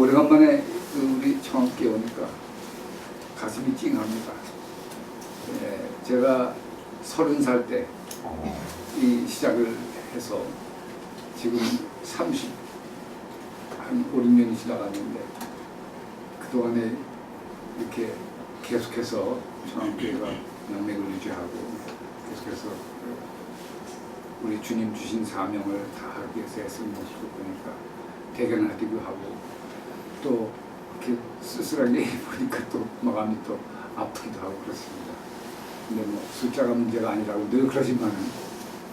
오래간만에 우리 청학교에 오니까 가슴이 찡합니다. 예, 제가 30살 때 이 시작을 해서 지금 5, 6년이 지나갔는데 그동안에 이렇게 계속해서 청학교회가 명맥을 유지하고 계속해서 우리 주님 주신 사명을 다하기 위해서 애쓰는 모습을 보니까 대견하기도 하고 또 이렇게 쓸쓸하게 보니까 또 마음이 또 아프기도 하고 그렇습니다. 근데 뭐 숫자가 문제가 아니라고 늘 그러지만은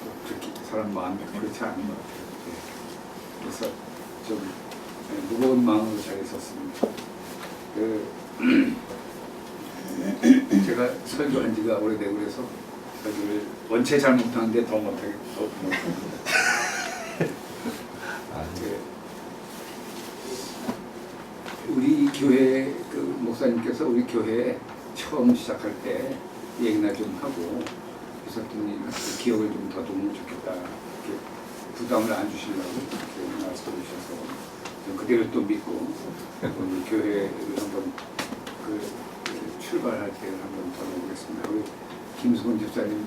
또 그렇게 사람 마음이 그렇지 않은 것 같아요. 네. 그래서 좀 무거운 마음으로 잘 있었습니다. 제가 설교한 지가 오래되고 그래서 설교를 원체 잘 못하는데 더 못합니다. 우리 교회 그 목사님께서 우리 교회에 처음 시작할 때 얘기나 좀 하고 그랬더니 기억을 좀 더듬으면 좋겠다. 이렇게 부담을 안 주시려고 이렇게 말씀해 주셔서 그대로 또 믿고 우리 교회를 한번 출발할 때 한번 돌아보겠습니다. 우리 김수근 집사님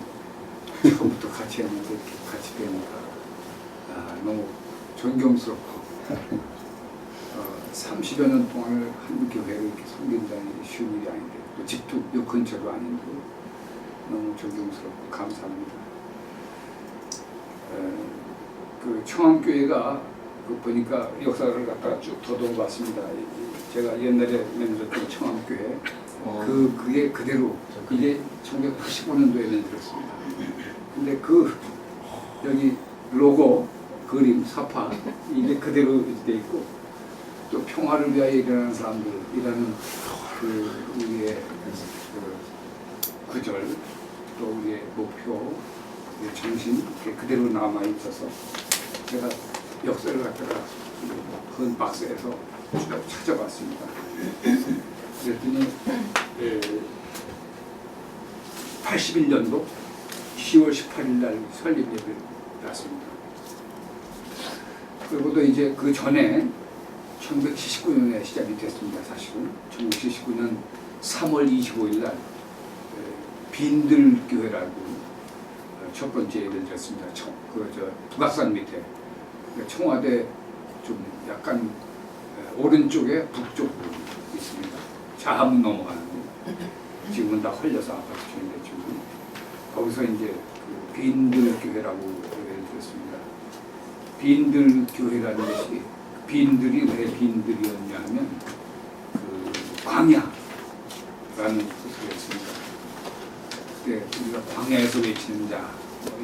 처음부터 같이 했는데 이렇게 같이 뵈니까 너무 존경스럽고 30여 년 동안을 한 교회를 이렇게 섬긴다는 게 쉬운 일이 아닌데 또 집도 요 근처도 아닌데 너무 존경스럽고 감사합니다. 그 청암교회가 보니까 역사를 갖다가 쭉 더듬어봤습니다. 제가 옛날에 만들었던 청암교회 그게 그대로 이게 1985년도에 만들었습니다. 근데 여기 로고 그림 사파 이게 그대로 돼 있고 또 평화를 위하여 일하는 사람들이라는 우리의 구절 또 우리의 목표 우리의 정신 그대로 남아 있어서 제가 역사를 갖다가 큰 박스에서 쭉 찾아봤습니다. 그랬더니 81년도 10월 18일 날 설립 예배를 했습니다. 그리고 또 이제 그 전에 1979년에 시작이 됐습니다. 사실은 1979년 3월 25일 날 빈들교회라고 첫 번째 예배를 드렸습니다. 북악산 밑에 청와대 좀 약간 오른쪽에 북쪽으로 있습니다. 자하문 넘어가는 지금은 다 헐려서 아파트촌이 됐지만 거기서 이제 빈들교회라고 예배를 드렸습니다. 빈들교회라는 것이 빈들이 왜 빈들이었냐 하면 광야라는 뜻이었습니다. 그때 우리가 광야에서 외치는 자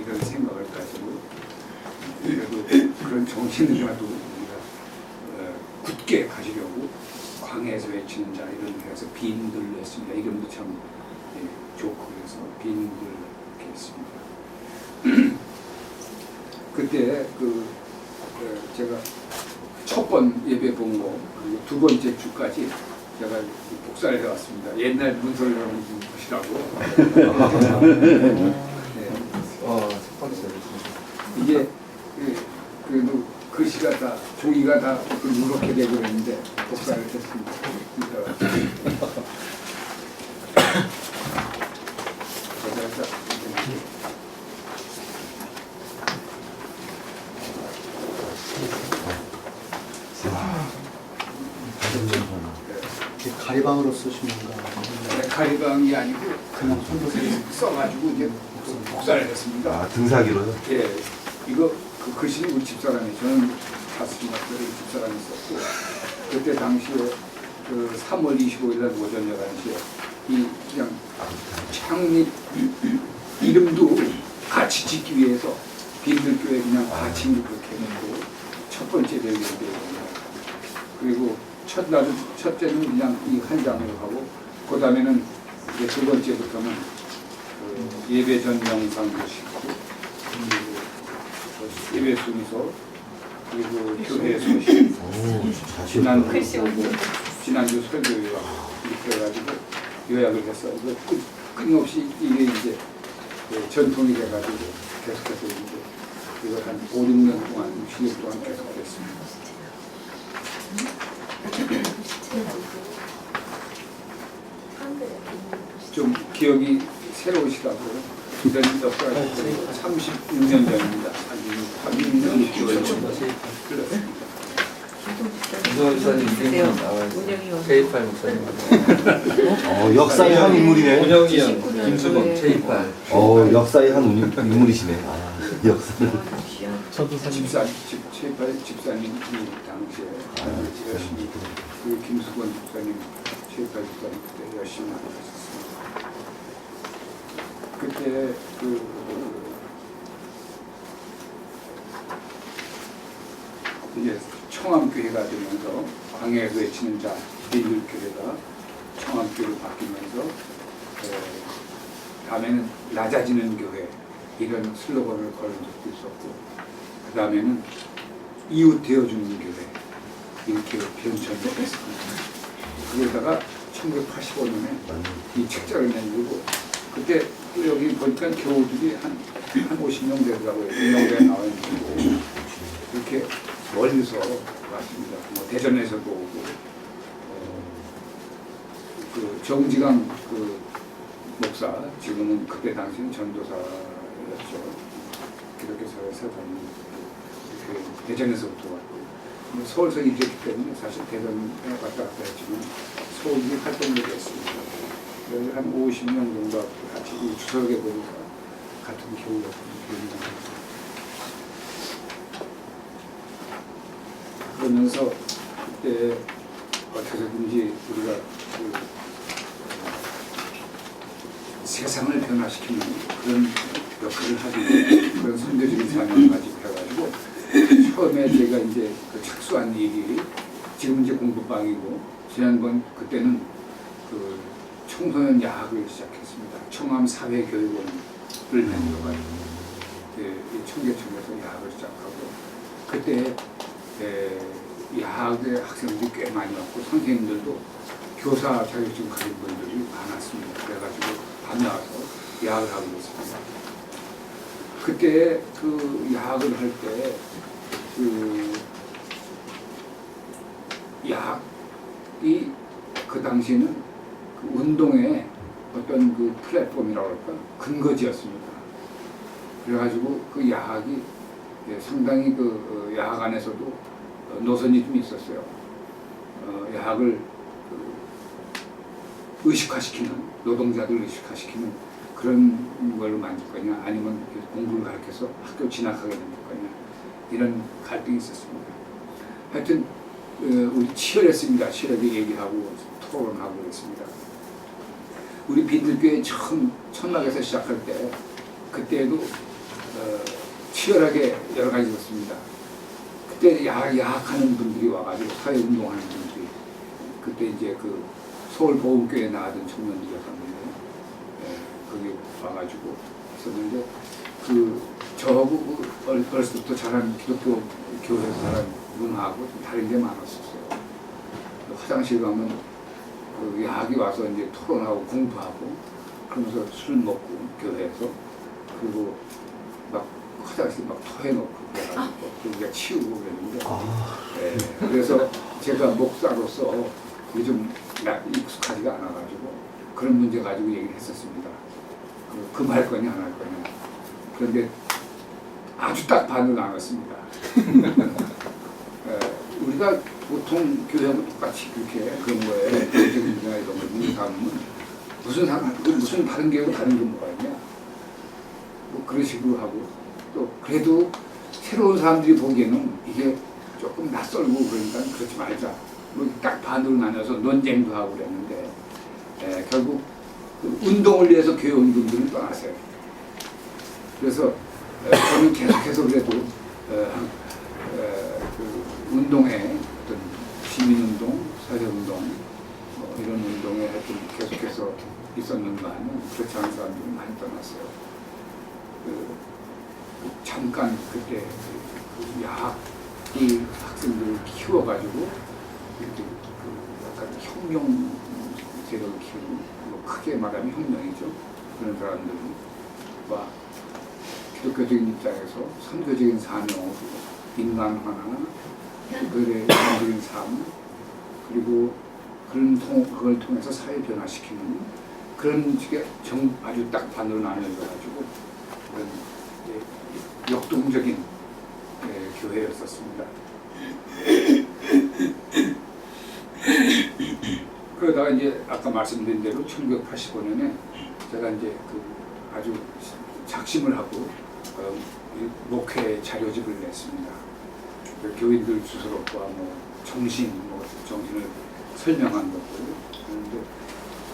이런 생각을 가지고 그래도 그런 정신이라도 우리가 굳게 가지려고 광야에서 외치는 자 이런 해서 빈들로 했습니다. 이름도 참 좋고 그래서 빈들 이렇게 했습니다. 그때 제가 첫 번 예배 본 거 그리고 두 번째 주까지 제가 복사를 해왔습니다. 옛날 문서를 좀 보시라고. 첫 번째 이게 그래도 글씨가 다 종이가 다 누렇게 되고 있는데 복사를 했습니다. 가리방으로 쓰시는 거? 가리방이 아니고 그냥 손으로 써가지고 이제 복사를 했습니다. 등사기로요? 예, 이거 그 글씨는 우리 집사람이 저는 다스림 학교에 집사람이 있었고 그때 당시에 3월 25일 날 오전 11시에 이 그냥 창립 이름도 같이 짓기 위해서 빈들교회 그냥 같이 그렇게 해놓고 첫 번째 예배입니다. 그리고 첫째는 그냥 이 한 장으로 하고 그 다음에는 이제 두 번째부터는 예배 전 영상도 싣고 예배 순서 그리고 교회 소식 지난주 설교 요약 이렇게 해가지고 요약을 했어요. 끊임없이 이게 이제 전통이 돼가지고 계속해서 이제 이걸 한 5, 6년 동안 6년 동안 계속됐습니다. 좀 기억이 새로우시다고요. 이런 역사가 36년 전입니다. 36년 6개월 전. 그렇습니다. 김동현 목사님 이름이 나와있어요. J8 목사님. 역사의 한 인물이네. 운영이 형, 김수범 J8. 역사의 한 인물이시네. 역사를. 집사님 당시에 열심히 그 김수건 집사님, J8 집사님 그때 열심히 하셨습니다. 그때 이제 청암교회가 되면서 광야에서 외치는 자 비밀교회가 청암교회로 바뀌면서 다음에는 낮아지는 교회 이런 슬로건을 걸은 적도 있었고 그 다음에는 이웃 되어주는 교회 이렇게 변천도 했습니다. 그러다가 1985년에 이 책자를 만들고 그때 여기 보니까 교우들이 한 50명 되더라고요. 운영대에 나와 있는 이렇게 멀리서 왔습니다. 뭐 대전에서도 오고 그 정지강 그 목사 지금은 그때 당시는 전도사였죠. 기독교사에서 다니는 그 대전에서부터 왔고 서울서 입주했기 때문에 사실 대전에 왔다 갔다 했지만 서울이 활동을 했습니다. 그래서 한 50명 정도 같이 주석에 보니까 같은 교우였던 기억이 납니다. 그러면서 그때 어떻게든지 우리가 세상을 변화시키는 그런 역할을 하기 그런 선교적인 사명을 가지고 해가지고 처음에 제가 이제 그 착수한 일이 지금 이제 공부방이고 지난번 그때는 그 청소년 야학을 시작했습니다. 청암 사회교육원을 만들어가지고 청계천에서 야학을 시작하고 그때 야학의 학생들이 꽤 많이 왔고 선생님들도 교사 자격증 가진 분들이 많았습니다. 그래가지고 밤에 와서 야학을 하고 있습니다. 그때 그 야학을 할 때 그 야학이 그 당시에는 그 운동의 어떤 그 플랫폼이라고 할까 근거지였습니다. 그래가지고 그 야학이 상당히 그 야학 안에서도 노선이 좀 있었어요. 야학을 의식화시키는 노동자들 의식화시키는 그런 걸로 만들 거냐 아니면 공부를 가르쳐서 학교 진학하게 만들 거냐 이런 갈등이 있었습니다. 하여튼 우리 치열했습니다. 치열하게 얘기하고 토론하고 그랬습니다. 우리 비들교회 처음 천막에서 시작할 때 그때도 치열하게 여러 가지 있었습니다. 그때 야학하는 분들이 와가지고 사회운동하는 분들이 그때 이제 그 서울보험교회에 나왔던 청년들이었는데 거기 와가지고 있었는데 저하고 어렸을 때부터 자란 기독교 교회에서 자란 문화하고 좀 다른 게 많았었어요. 화장실 가면 그 야학이 와서 이제 토론하고 공부하고 그러면서 술 먹고 교회에서 그리고 막 화장실 막 토해놓고 그래가지고 우리가 치우고 그랬는데 그래서 제가 목사로서 요즘 익숙하지가 않아가지고 그런 문제 가지고 얘기를 했었습니다. 금할 거냐 안 할 거냐. 그런데 아주 딱 반을 나눴습니다. 우리가 보통 교회하고 똑같이 그렇게 그런 거에 정책인 문제나 이런 걸 문제하면 무슨 다른 교회고 다른 게 뭐가 있냐. 뭐 그런 식으로 하고 또 그래도 새로운 사람들이 보기에는 이게 조금 낯설고 그러니까 그렇지 말자. 뭐 딱 반으로 나눠서 논쟁도 하고 그랬는데 결국 운동을 위해서 교회 온 분들은 떠나세요. 그래서 저는 계속해서 그래도 그 운동에 어떤 시민운동, 사회운동 이런 운동에 하여튼 계속해서 있었는가는 그렇지 않은 사람들이 많이 떠났어요. 잠깐 그때 야학이 학생들을 키워가지고 이렇게 약간 혁명 제도를 키우는 뭐 크게 말하면 혁명이죠. 그런 사람들과 기독교적인 입장에서 선교적인 사명으로 인간화나 그들의 인간적인 삶 그리고 그걸 통해서 사회 변화시키는 그런 식의 아주 딱 반으로 나뉘어져가지고 그런 역동적인 교회였었습니다. 그러다가 이제 아까 말씀드린 대로 1985년에 제가 이제 아주 작심을 하고 목회 자료집을 냈습니다. 교인들 주소록과 정신을 설명한 것들. 그런데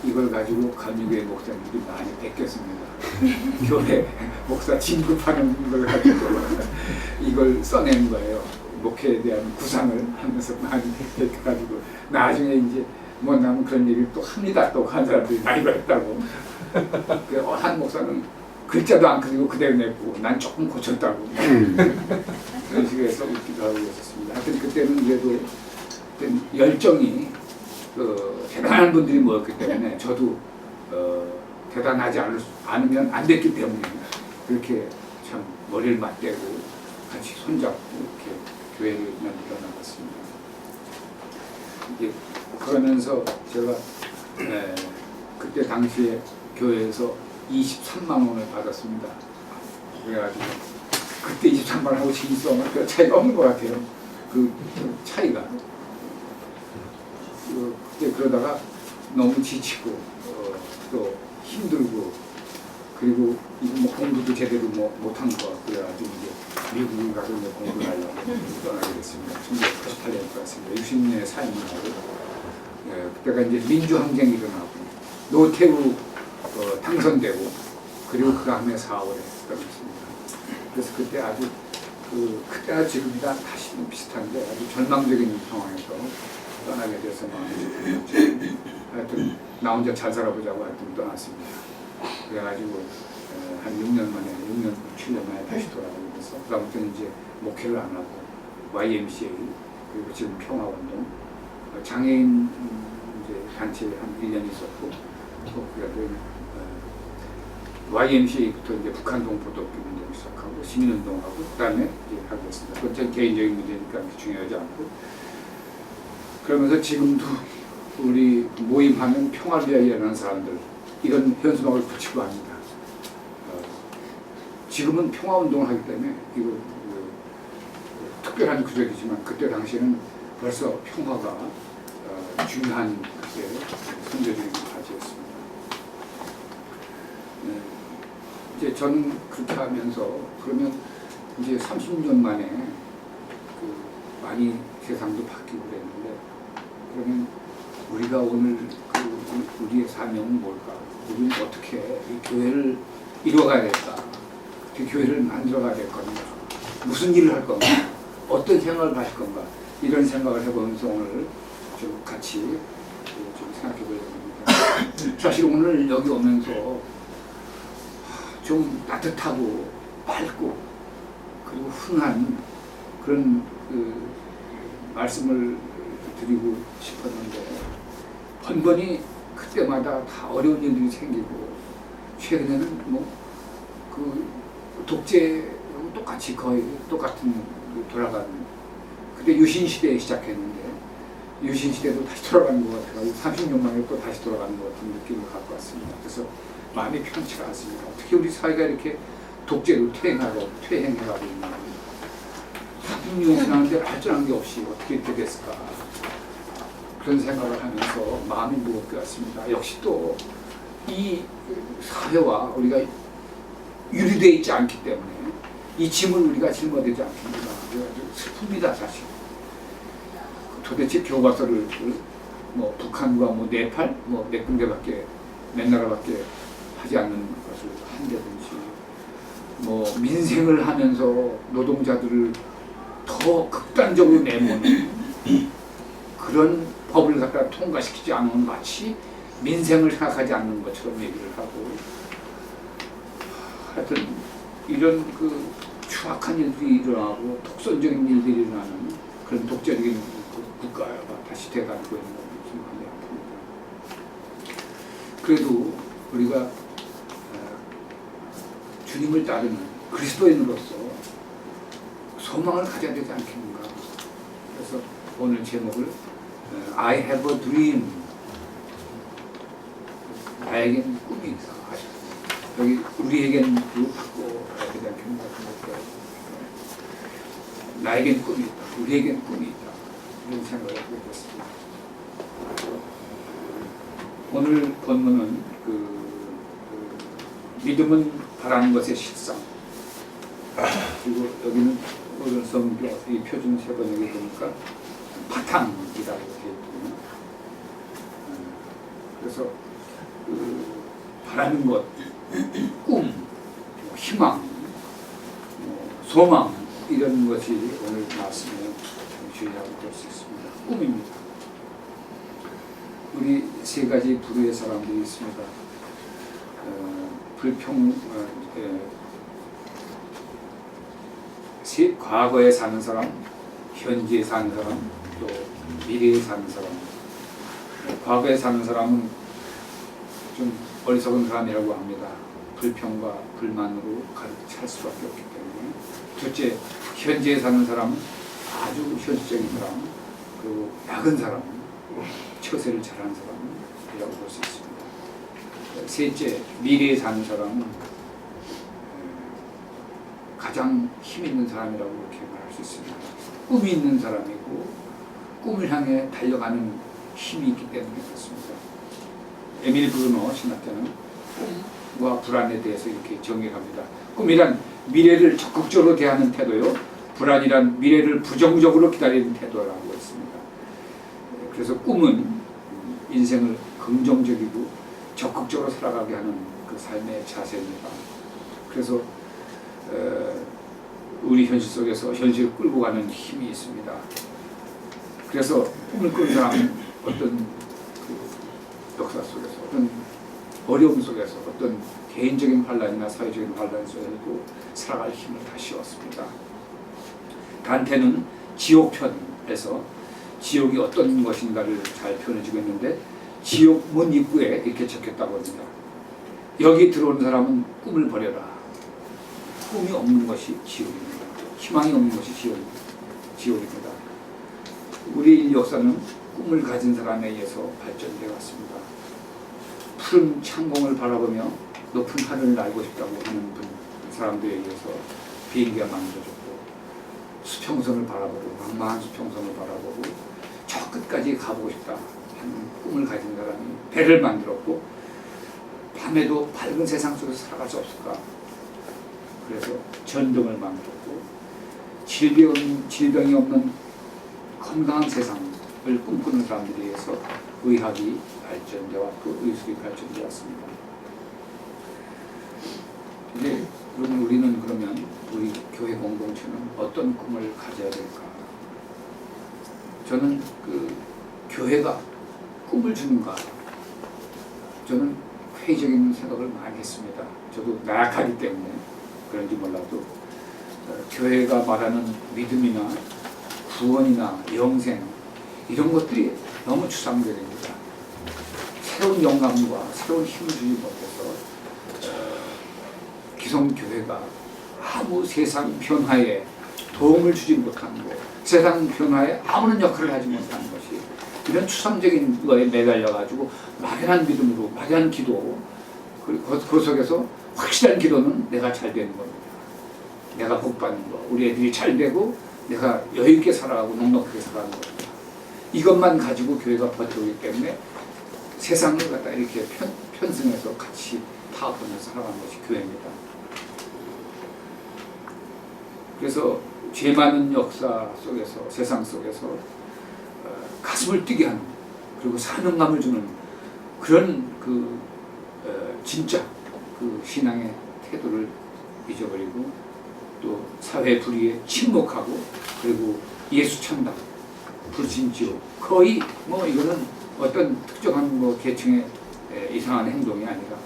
이걸 가지고 감리교회 목사님들이 많이 뺏겼습니다. 교회 목사 진급하는 걸 가지고 이걸 써낸 거예요. 목회에 대한 구상을 하면서 많이 뺏겨가지고 나중에 이제 나는 그런 얘기를 또 합니다. 또 한 사람들이 많이 그랬다고. 한 목사는 글자도 안 그리고 그대로 냈고 난 조금 고쳤다고. 그런 식으로 해서 웃기도 하고 있었습니다. 하여튼 그때는 그래도 열정이 대단한 분들이 모였기 때문에 저도 대단하지 않으면 안 됐기 때문에 그렇게 참 머리를 맞대고 같이 손잡고 이렇게 교회를 만들어 나갔습니다. 이제 그러면서 제가 그때 당시에 교회에서 23만 원을 받았습니다. 그래가지고 그때 23만 원하고 지금 써면 별 차이가 없는 것 같아요. 그 차이가. 그때 그러다가 너무 지치고 또 힘들고 그리고 공부도 제대로 못한 것 같고 그래가지고 이제 미국을 가서 공부를 하려고 떠나게 됐습니다. 1988년에 왔습니다. 60년에 사임을 하고 그때가 이제 민주항쟁이 일어나고 노태우 당선되고 그리고 그 다음에 4월에 떠났습니다. 그래서 그때 아주 그때나 지금이나 다시는 비슷한데 아주 절망적인 상황에서 떠나게 돼서 마음이 하여튼 나 혼자 잘 살아보자고 하여튼 떠났습니다. 그래가지고 한 6년 만에 7년 만에 다시 돌아오게 돼서 그다음부터는 이제 목회를 안 하고 YMCA 그리고 지금 평화운동 장애인 이제 단체에 한 1년 있었고 또 그래도 YMCA부터 이제 북한 동포독교 운동 시작하고 시민운동하고 그다음에 이제 하고 있습니다. 그건 제 개인적인 문제니까 중요하지 않고 그러면서 지금도 우리 모임하면 평화를 위하여 일어나는 사람들 이런 현수막을 붙이고 합니다. 지금은 평화운동을 하기 때문에 이거 특별한 구절이지만 그때 당시에는 벌써 평화가 중요한 그때 선제적인 가지였습니다. 이제 저는 그렇게 하면서 그러면 이제 30년 만에 많이 세상도 바뀌고 그랬는데 그러면 우리가 오늘 우리의 사명은 뭘까? 우리는 어떻게 이 교회를 이루어가야 될까? 어떻게 교회를 만들어가야 될 건가? 무슨 일을 할 건가? 어떤 생각을 가질 건가? 이런 생각을 해보면서 오늘 좀 같이 좀 생각해 보려고 합니다. 사실 오늘 여기 오면서 좀 따뜻하고 밝고 그리고 훈한 그런 말씀을 드리고 싶었는데 번번이 그때마다 다 어려운 일들이 생기고 최근에는 독재하고 똑같이 거의 똑같은 돌아가는 그때 유신시대에 시작했는데 유신시대도 다시 돌아가는 것 같아요. 30년 만에 또 다시 돌아가는 것 같은 느낌을 갖고 왔습니다. 그래서 마음이 편치가 않습니다. 어떻게 우리 사회가 이렇게 독재로 퇴행해가고 있나 30년이 지났는데 발전한 게 없이 어떻게 이렇게 됐을까 그런 생각을 하면서 마음이 무겁게 왔습니다. 역시 또 이 사회와 우리가 유리되어 있지 않기 때문에 이 짐을 우리가 짊어지지 않습니다. 슬픕니다 사실. 도대체 교과서를 북한과 네팔 몇 군데밖에 몇 나라밖에 하지 않는 것을 한다든지 민생을 하면서 노동자들을 더 극단적으로 내모는 그런 법을 갖다 통과시키지 않으면 마치 민생을 생각하지 않는 것처럼 얘기를 하고 하여튼 이런 추악한 일들이 일어나고 독선적인 일들이 일어나는 그런 독재적인 국가가 다시 돼가지고 있는 것이 많이 아픕니다. 그래도 우리가 주님을 따르는 그리스도인으로서 소망을 가져야 되지 않겠는가. 그래서 오늘 제목을 I have a dream. 나에겐 꿈이 있어. 여기 우리에겐 바꿔야 되지 않겠나. 나에겐 꿈이 있다. 우리에겐 꿈이 있다. 이런 생각을 하게 됐습니다. 오늘 본문은 믿음은 바라는 것의 실상. 그리고 여기는 오늘 성경 이 표준 세 번역에 보니까 바탕이라고 되어 있거든요. 그래서 바라는 것, 꿈, 희망, 소망 이런 것이 오늘 말씀에 주의하고 볼 수 있습니다. 꿈입니다. 우리 세 가지 부류의 사람들이 있습니다. 과거에 사는 사람, 현재에 사는 사람, 또 미래에 사는 사람. 과거에 사는 사람은 좀 어리석은 사람이라고 합니다. 불평과 불만으로 가득 찰 수밖에 없기 때문에. 둘째, 현재에 사는 사람은 아주 현실적인 사람, 그리고 약은 사람, 처세를 잘하는 사람이라고 볼 수 있습니다. 셋째, 미래에 사는 사람은 가장 힘 있는 사람이라고 이렇게 말할 수 있습니다. 꿈이 있는 사람이고 꿈을 향해 달려가는 힘이 있기 때문에 그렇습니다. 에밀 브루너 신학자는 꿈과 불안에 대해서 이렇게 정의합니다. 꿈이란 미래를 적극적으로 대하는 태도요, 불안이란 미래를 부정적으로 기다리는 태도라고 했습니다. 그래서 꿈은 인생을 긍정적이고 적극적으로 살아가게 하는 그 삶의 자세입니다. 그래서 우리 현실 속에서 현실을 끌고 가는 힘이 있습니다. 그래서 꿈을 꾸는 사람은 어떤 역사 속에서, 어떤 어려움 속에서, 어떤 개인적인 반란이나 사회적인 반란 속에서도 살아갈 힘을 다시 얻습니다. 단테는 지옥편에서 지옥이 어떤 것인가를 잘 표현해주고 있는데, 지옥 문 입구에 이렇게 적혔다고 합니다. 여기 들어오는 사람은 꿈을 버려라. 꿈이 없는 것이 지옥입니다. 희망이 없는 것이 지옥입니다. 우리 인류 역사는 꿈을 가진 사람에 의해서 발전되어 왔습니다. 푸른 창공을 바라보며 높은 하늘을 날고 싶다고 하는 사람들에 의해서 비행기가 만들어졌고, 수평선을 바라보고, 망망한 수평선을 바라보고 저 끝까지 가보고 싶다 하는 꿈을 가진 사람이 배를 만들었고, 밤에도 밝은 세상 속에서 살아갈 수 없을까? 그래서 전등을 만들었고, 질병이 없는 건강한 세상을 꿈꾸는 사람들에 의해서 의학이 발전되어 왔고 의술이 발전되어 왔습니다. 근데 우리는 그러면 우리 교회 공동체는 어떤 꿈을 가져야 될까? 저는 교회가 꿈을 주는가? 저는 회의적인 생각을 많이 했습니다. 저도 나약하기 때문에 그런지 몰라도 교회가 말하는 믿음이나 구원이나 영생 이런 것들이 너무 추상적입니다. 새로운 영감과 새로운 힘을 주지 못해서 기성 교회가 아무 세상 변화에 도움을 주지 못하는 것, 세상 변화에 아무런 역할을 하지 못하는 것이 이런 추상적인 거에 매달려가지고 막연한 믿음으로 막연한 기도, 그 속에서 확실한 기도는 내가 잘 되는 겁니다. 내가 복 받는 거, 우리 애들이 잘 되고 내가 여유 있게 살아가고 넉넉하게 살아가는 겁니다. 이것만 가지고 교회가 버텨오기 때문에 세상을 갖다 이렇게 편승해서 같이 타협하면서 살아가는 것이 교회입니다. 그래서 죄 많은 역사 속에서, 세상 속에서 가슴을 뛰게 하는, 그리고 사명감을 주는 그런 진짜 신앙의 태도를 잊어버리고 또 사회 불의에 침묵하고, 그리고 예수 참담, 불신지옥, 거의 이거는 어떤 특정한 계층의 이상한 행동이 아니라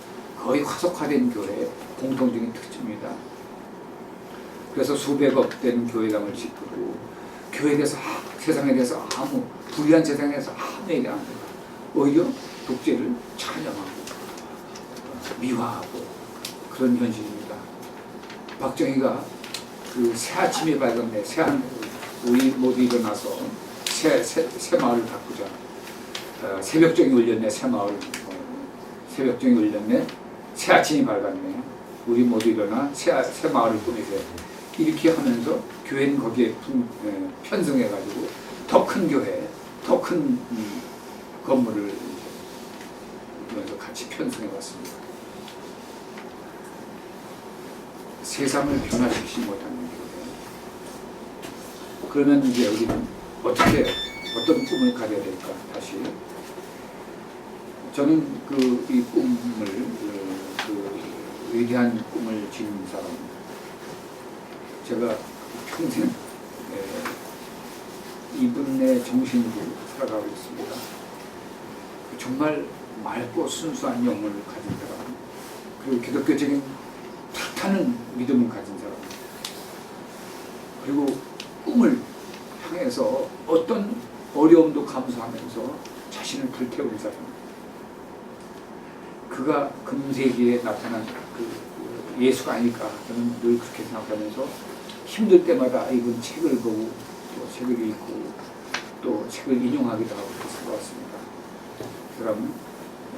거의 화석화된 교회의 공통적인 특징입니다. 그래서 수백억 되는 교회당을 짓고 교회에 대해서 세상에 대해서 아무 불의한 세상에 대해서 아무 얘기 안 합니다. 오히려 독재를 찬양하고 미화하고 그런 현실입니다. 박정희가 새 아침에 밝은 내 새하늘, 우리 모두 일어나서 새 마을을 바꾸자. 새벽종이 울렸네. 새 마을. 새벽종이 울렸네. 새 아침이 밝았네. 우리 모두 일어나 새 마을을 꾸미세요. 이렇게 하면서 교회는 거기에 편성해가지고 더 큰 교회, 더 큰 건물을 같이 편성해봤습니다. 세상을 변화시키지 못하는 교회. 그러면 이제 우리는 어떤 꿈을 가져야 될까? 다시 저는 이 꿈을 위대한 꿈을 지닌 사람입니다. 제가 평생 이분의 정신으로 살아가고 있습니다. 정말 맑고 순수한 영혼을 가진 사람, 그리고 기독교적인 불타는 믿음을 가진 사람, 그리고 꿈을 향해서 어떤 어려움도 감수하면서 자신을 불태우는 사람. 그가 금세기에 나타난 예수가 아닐까 저는 늘 그렇게 생각하면서 힘들 때마다 이분 책을 보고 또 책을 읽고 또 책을 인용하기도 하고 그래서 왔습니다. 그 사람은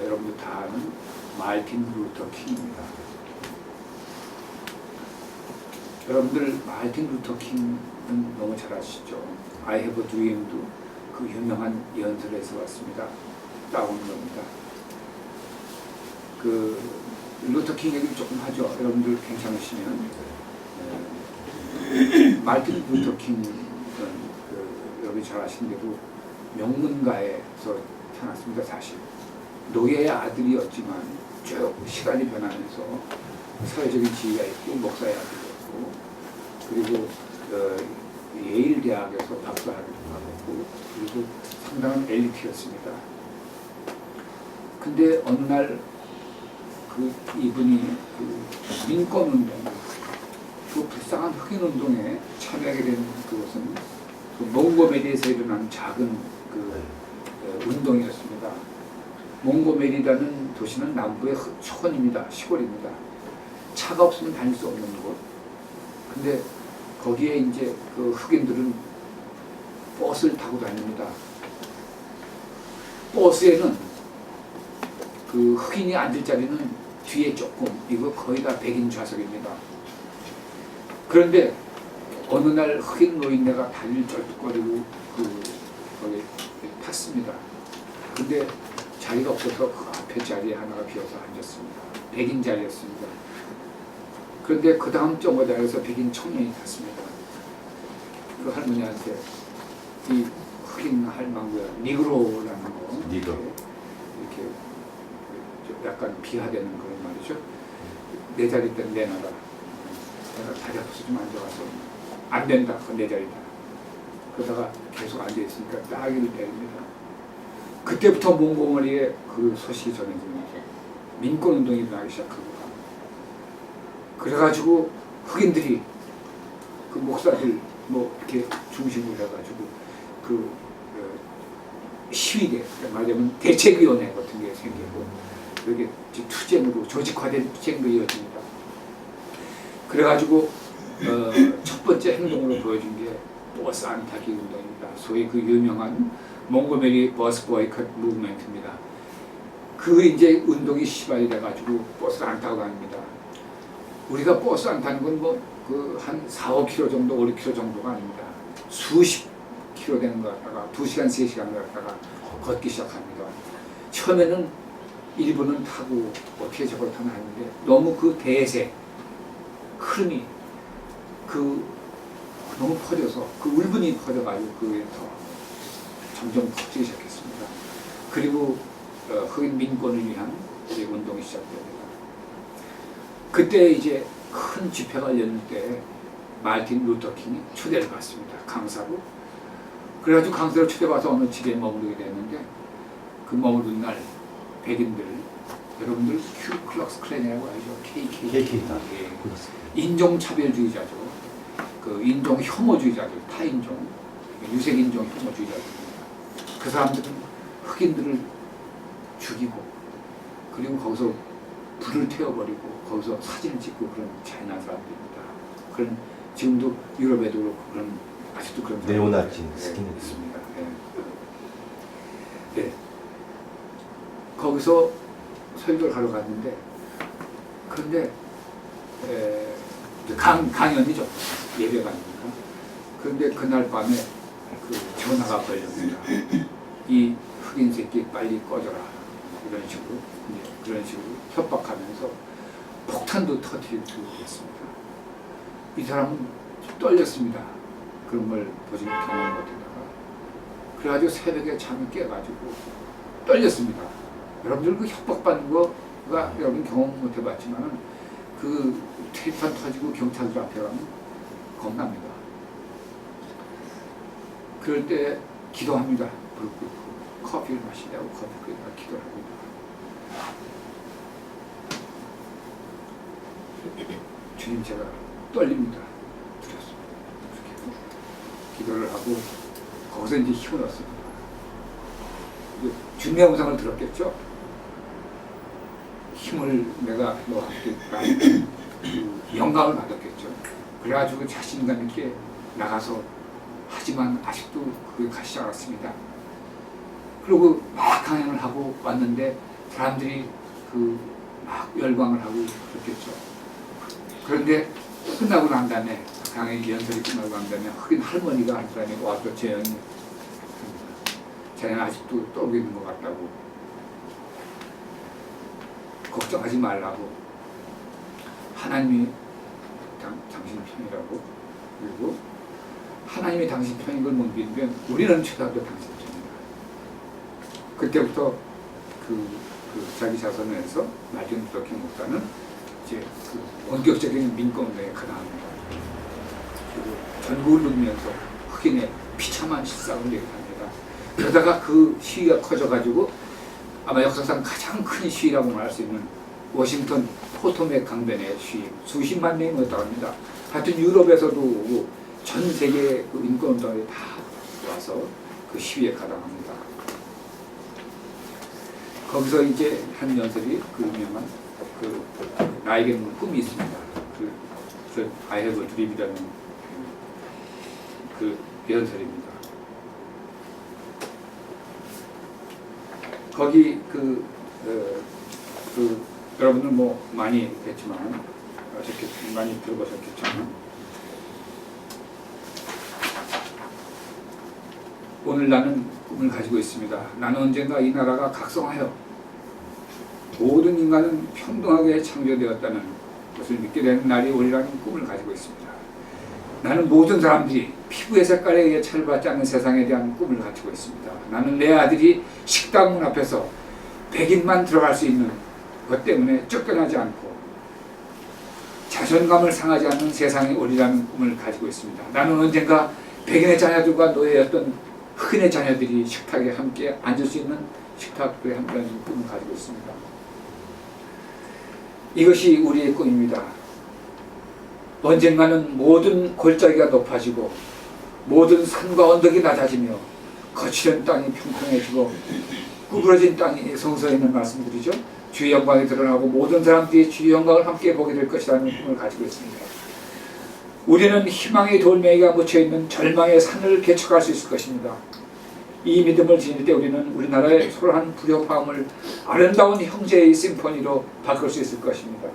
여러분들 다 아는 마르틴 루터 킹입니다. 여러분들 마르틴 루터 킹은 너무 잘 아시죠? I have a dream도 그 유명한 연설에서 왔습니다. 따오는 겁니다. 루터 킹 얘기를 조금 하죠. 여러분들 괜찮으시면. 마르틴 루터 킹은 여러분이 잘 아시는 대로 명문가에서 태어났습니다. 사실 노예의 아들이었지만 쭉 시간이 변하면서 사회적인 지위가 있고 목사의 아들이었고 그리고 예일 대학에서 박사학위를 받았고 그리고 상당한 엘리트였습니다. 근데 어느 날 이분이 민권운동, 그 불쌍한 흑인운동에 참여하게 된 그것은 몽고메리에서 일어난 작은 운동이었습니다. 몽고메리라는 도시는 남부의 초원입니다. 시골입니다. 차가 없으면 다닐 수 없는 곳. 근데 거기에 이제 흑인들은 버스를 타고 다닙니다. 버스에는 흑인이 앉을 자리는 뒤에 조금, 이거 거의 다 백인 좌석입니다. 그런데 어느 날 흑인 노인네가 다리를 쩔뚝거리고 거기 탔습니다. 근데 자리가 없어서 그 앞에 자리에 하나가 비어서 앉았습니다. 백인 자리였습니다. 그런데 그 다음 정거장에서 백인 청년이 탔습니다. 그 할머니한테 이 흑인 할망구야 니그로라는 거 니그로. 이렇게 약간 비하되는 그런 말이죠. 내 자리 때 내놔라. 내가 다리 아파서 좀 앉아가서 안 된다. 그건 내 자리다. 그러다가 계속 앉아있으니까 따귀를 때립니다. 그때부터 몽고머리에 그 소식이 전해지면서 민권운동이 일어나기 시작하고 그래가지고 흑인들이 그 목사들 이렇게 중심으로 해가지고 시위대 말하자면 대책위원회 같은 게 생기고 여기 투쟁으로 조직화된 투쟁도 이어집니다. 그래가지고 첫 번째 행동으로 보여준 게 버스 안 타기 운동입니다. 소위 그 유명한 몽고메리 버스 보이콧 무브먼트입니다. 이제 운동이 시발이 돼가지고 버스를 안 타고 다닙니다. 우리가 버스 안 타는 건 한 4-5km 정도, 5-6km 정도가 아닙니다. 수십 킬로 되는 거 갖다가 2시간, 3시간 갖다가 걷기 시작합니다. 처음에는 일부는 타고 어떻게 저걸 타나 했는데 너무 대세, 흐름이 너무 퍼져서 울분이 퍼져가지고 그게 더 점점 커지기 시작했습니다. 그리고 흑인 민권을 위한 운동이 시작됩니다. 그때 이제 큰 집회가 열렸는데 마르틴 루터 킹이 초대를 받습니다. 강사로. 그래가지고 강사로 초대받아서 어느 집에 머무르게 됐는데 그 머무른 날 백인들 여러분들 큐클럭스 클랜이라고 알죠? KK다. 예. 인종차별주의자죠. 인종 혐오주의자들, 타인종, 유색인종 혐오주의자들입니다. 그 사람들은 흑인들을 죽이고 그리고 거기서 불을 태워버리고 거기서 사진을 찍고 그런 잔인한 사람들입니다. 그런 지금도 유럽에도 그렇고 그런 아직도 그런 네오나치 있습니다. 예. 거기서 설교를 하러 갔는데 그런데 강연이죠. 예배가 아닙니까? 그런데 그날 밤에 그 전화가 걸립니다. 이 흑인 새끼 빨리 꺼져라. 이런 식으로 그런 식으로 협박하면서 폭탄도 터뜨리고 했습니다. 이 사람은 떨렸습니다. 그런 걸 보지 경험 못하다가 그래가지고 새벽에 잠이 깨가지고 떨렸습니다. 여러분들 그 협박받는 거가 여러분 경험 못 해봤지만 그 퇴판 터지고 경찰들 앞에 가면 겁납니다. 그럴 때 기도합니다. 커피를 마시려고 커피에다 기도를 합니다. 주님 제가 떨립니다. 두렵습니다. 이렇게 기도를 하고 거기서 이제 힘을 얻습니다. 주님의 음성을 들었겠죠? 힘을 내가 너와 함께 영감을 받았겠죠. 그래가지고 자신감 있게 나가서 하지만 아직도 그게 가시지 않았습니다. 그리고 막 강연을 하고 왔는데 사람들이 막 열광을 하고 그랬겠죠. 그런데 끝나고 난 다음에 강연 연설이 끝나고 난 다음에 흑인 할머니가 한 사람이 와서 재현이 자네는 아직도 떨고 있는 것 같다고 걱정하지 말라고 하나님이 당신 편이라고 그리고 하나님이 당신 편인 걸 못 믿으면 우리는 최소한도 당신 편이다. 그때부터 자기 자선에서 마틴 루터 킹 목사는 이제 원격적인 민권운동에 가담합니다. 그리고 전국을 누비면서 흑인의 비참한 실상을 얘기합니다. 그러다가 그 시위가 커져가지고 아마 역사상 가장 큰 시위라고 말할 수 있는 워싱턴 포토맥 강변의 시위 수십만 명이 모였다고 합니다. 하여튼 유럽에서도 오고 전 세계 그 인권운동이 다 와서 그 시위에 가담합니다. 거기서 이제 한 연설이 그 유명한 나에게는 꿈이 있습니다. I have a dream이라는 그 연설입니다. 거기 여러분들 뭐 많이 뵀지만 많이 들어보셨겠지만 오늘 나는 꿈을 가지고 있습니다. 나는 언젠가 이 나라가 각성하여 모든 인간은 평등하게 창조되었다는 것을 믿게 되는 날이 오리라는 꿈을 가지고 있습니다. 나는 모든 사람들이 피부의 색깔에 의해 차별받지 않는 세상에 대한 꿈을 가지고 있습니다. 나는 내 아들이 식당 문 앞에서 백인만 들어갈 수 있는 것 때문에 쫓겨나지 않고 자존감을 상하지 않는 세상이 오리라는 꿈을 가지고 있습니다. 나는 언젠가 백인의 자녀들과 노예였던 흑인의 자녀들이 식탁에 함께 앉을 수 있는 식탁에 함께 앉는 꿈을 가지고 있습니다. 이것이 우리의 꿈입니다. 언젠가는 모든 골짜기가 높아지고 모든 산과 언덕이 낮아지며 거칠은 땅이 평평해지고 구부러진 땅이 성서에 있는 말씀들이죠. 주의 영광이 드러나고 모든 사람들이 주의 영광을 함께 보게 될 것이라는 꿈을 가지고 있습니다. 우리는 희망의 돌멩이가 묻혀있는 절망의 산을 개척할 수 있을 것입니다. 이 믿음을 지닐 때 우리는 우리나라의 소란한 불협화음을 아름다운 형제의 심포니로 바꿀 수 있을 것입니다.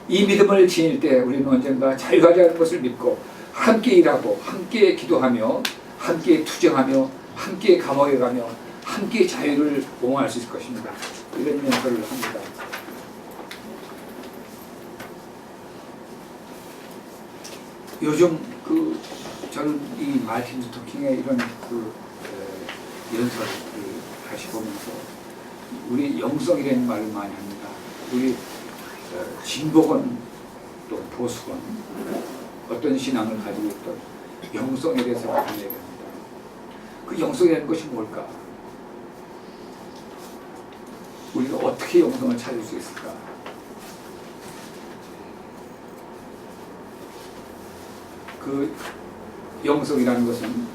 이 믿음을 지닐 때 우리는 언젠가 자유하자는 것을 믿고 함께 일하고 함께 기도하며 함께 투쟁하며 함께 감옥에 가며 함께 자유를 옹호할 수 있을 것입니다. 이런 연설을 합니다. 요즘 저는 이 마틴 루터 킹의 이런 연설을 다시 보면서 우리 영성이라는 말을 많이 합니다. 우리 진보건 또 보수건 어떤 신앙을 가지고 있던 영성에 대해서 많이 얘기합니다. 그 영성이라는 것이 뭘까? 우리가 어떻게 영성을 찾을 수 있을까? 그 영성이라는 것은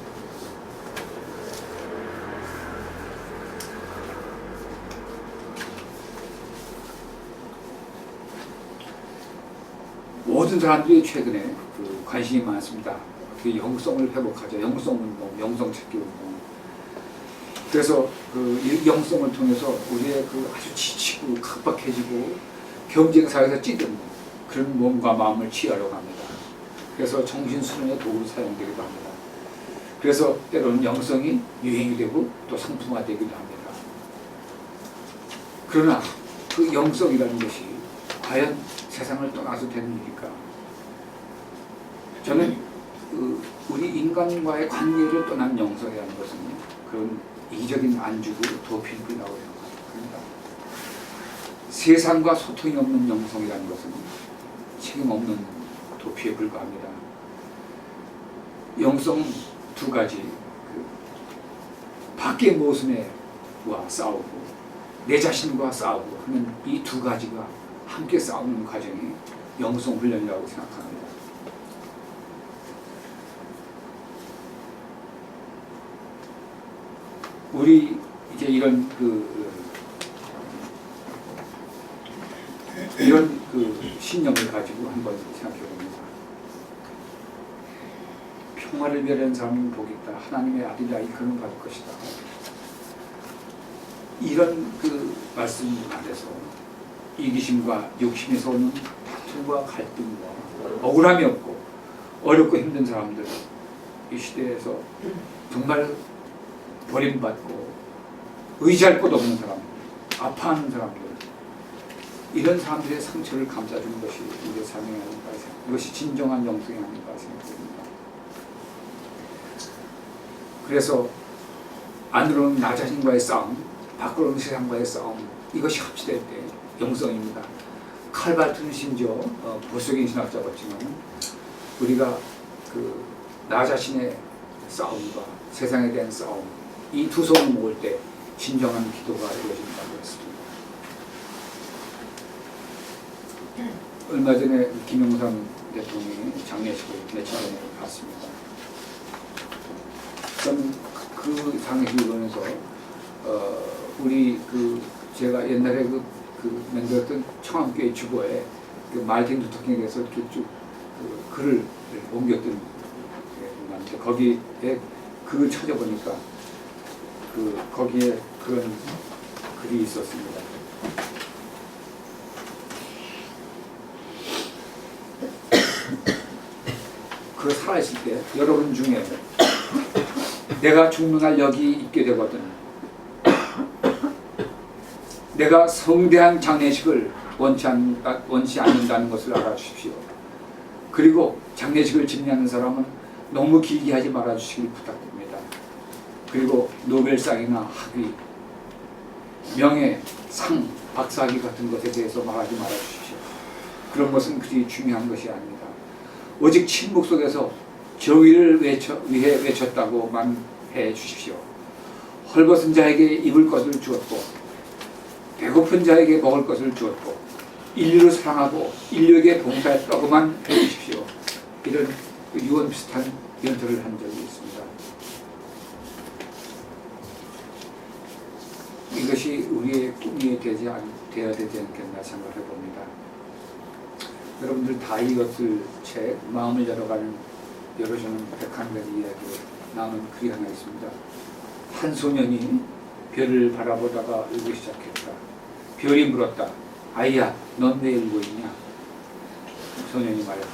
모든 사람들이 최근에 관심이 많습니다. 그 영성을 회복하자, 영성 운동, 영성 찾기 운동. 그래서 그 영성을 통해서 우리의 그 아주 지치고 각박해지고 경쟁사회에서 찌든 그런 몸과 마음을 치유하려고 합니다. 그래서 정신수련의 도구로 사용되기도 합니다. 그래서 때로는 영성이 유행이 되고 또 상품화되기도 합니다. 그러나 그 영성이라는 것이 과연 세상을 떠나서 되는 일일까? 저는 우리 인간과의 관계를 떠난 영성이라는 것은 그런 이기적인 안주로 도피를 나오고 생각합니다. 세상과 소통이 없는 영성이라는 것은 책임 없는 도피에 불과합니다. 영성 두 가지, 밖의 모순과 싸우고 내 자신과 싸우고 하는 이 두 가지가 함께 싸우는 과정이 영성 훈련이라고 생각합니다. 우리 이제 이런 신념을 가지고 한번 생각해 봅니다. 평화를 위하는 사람은 복이 있다. 하나님의 아들이라 이끌음 받을 것이다. 이런 말씀 안에서 이기심과 욕심에서 오는 다툼과 갈등과 억울함이 없고 어렵고 힘든 사람들, 이 시대에서 정말 버림받고 의지할 곳 없는 사람들, 아파하는 사람들, 이런 사람들의 상처를 감싸주는 것이 우리의 사명이 아닌가 생각합니다. 이것이 진정한 영성이 아닌가 생각합니다. 그래서 안으로는 나 자신과의 싸움, 밖으로는 세상과의 싸움, 이것이 합치될 때 영성입니다. 칼발트는 심지어 보수적인 신학자였지만 우리가 나 자신의 싸움과 세상에 대한 싸움, 이 두 손을 모을 때 진정한 기도가 이루어진다고 했습니다. 얼마 전에 김영삼 대통령이 장례식을 며칠 전에 갔습니다. 저는 그 장례식을 보면서 우리 제가 옛날에 만들었던 청암교회 주보에 마르틴 루터킹에 대해서 이렇게 쭉 글을 옮겼던 건데 거기에 그걸 찾아보니까 거기에 그런 글이 있었습니다. 살아있을 때 여러분 중에 내가 죽는 날 여기 있게 되거든 내가 성대한 장례식을 원치 않는다는 것을 알아주십시오. 그리고 장례식을 집례하는 사람은 너무 길게 하지 말아주시길 부탁드립니다. 그리고 노벨상이나 학위, 명예, 상, 박사학위 같은 것에 대해서 말하지 말아주십시오. 그런 것은 그리 중요한 것이 아닙니다. 오직 침묵 속에서 정의를 위해 외쳤다고만 해 주십시오. 헐벗은 자에게 입을 것을 주었고 배고픈 자에게 먹을 것을 주었고 인류를 사랑하고 인류에게 봉사했다고만 해 주십시오. 이런 유언 비슷한 연설을 한 적이 있습니다. 이것이 우리의 꿈이 되어야 되지 않겠나 생각을 해봅니다. 여러분들 다 읽었을 책 마음을 열어주는 101가지 이야기에 나오는 글이 하나 있습니다. 한 소년이 별을 바라보다가 울기 시작했다. 별이 물었다. 아이야, 넌 왜 울고 있냐? 소년이 말했다.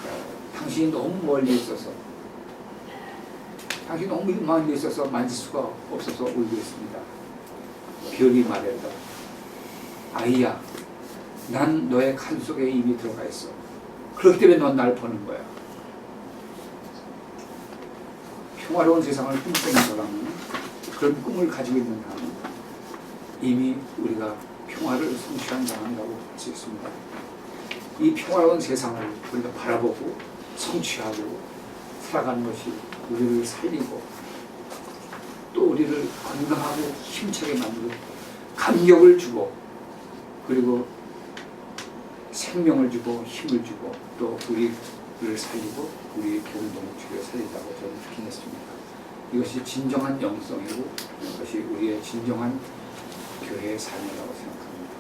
당신이 너무 멀리 있어서 만질 수가 없어서 울고 있습니다. 별이 말했다. 아이야, 난 너의 간 속에 이미 들어가 있어. 그렇기 때문에 넌 날 보는 거야. 평화로운 세상을 꿈꾸는 사람은, 그런 꿈을 가지고 있는 사람은 이미 우리가 평화를 성취한 사람이라고 할 수 있습니다. 이 평화로운 세상을 우리가 바라보고 성취하고 살아가는 것이 우리를 살리고 또 우리를 건강하고 힘차게 만들고 감격을 주고 그리고 생명을 주고 힘을 주고 또 우리를 살리고 우리의 공동체를 살린다고 저는 확인했습니다. 이것이 진정한 영성이고 이것이 우리의 진정한 교회의 삶이라고 생각합니다.